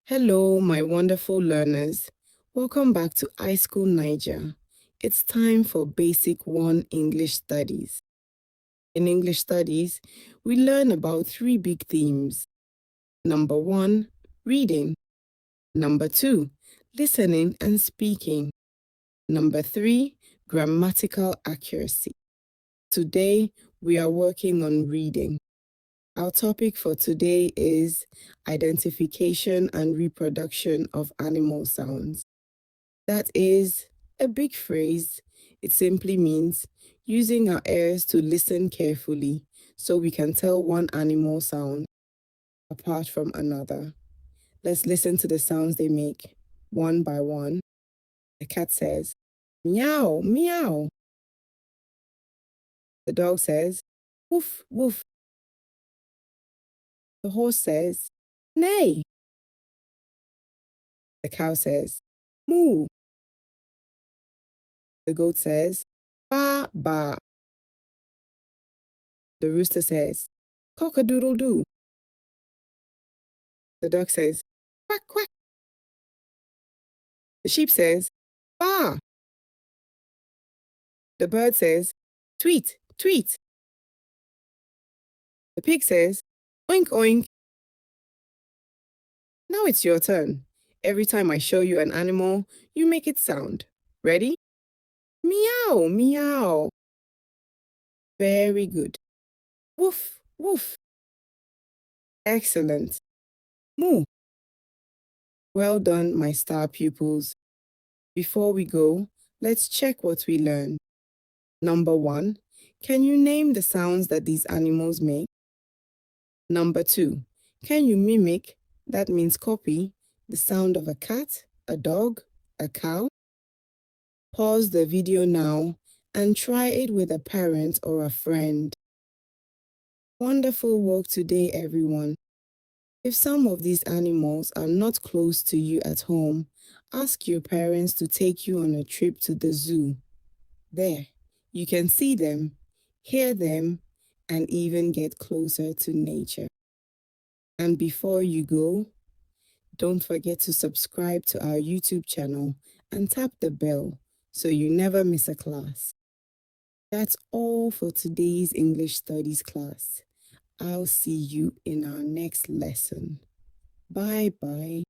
Hello, my wonderful learners. Welcome back to iSkool9ja. It's time for Basic 1 English Studies. In English Studies, we learn about 3 big themes. Number 1, reading. Number 2, listening and speaking. Number 3, grammatical accuracy. Today, we are working on reading. Our topic for today is identification and reproduction of animal sounds. That is a big phrase. It simply means using our ears to listen carefully so we can tell one animal sound apart from another. Let's listen to the sounds they make one by one. The cat says, meow, meow. The dog says, woof, woof. The horse says, neigh. The cow says, moo. The goat says, ba, ba. The rooster says, cock-a-doodle-doo. The duck says, quack, quack. The sheep says, ba. The bird says, tweet, tweet. The pig says, oink, oink. Now it's your turn. Every time I show you an animal, you make it sound. Ready? Meow, meow. Very good. Woof, woof. Excellent. Moo. Well done, my star pupils. Before we go, let's check what we learned. Number 1, can you name the sounds that these animals make? Number 2, can you mimic, that means copy, the sound of a cat, a dog, a cow? Pause the video now and try it with a parent or a friend. Wonderful work today, everyone. If some of these animals are not close to you at home, ask your parents to take you on a trip to the zoo. There, you can see them, hear them, and even get closer to nature. And before you go, don't forget to subscribe to our YouTube channel and tap the bell so you never miss a class. That's all for today's English Studies class. I'll see you in our next lesson. Bye-bye.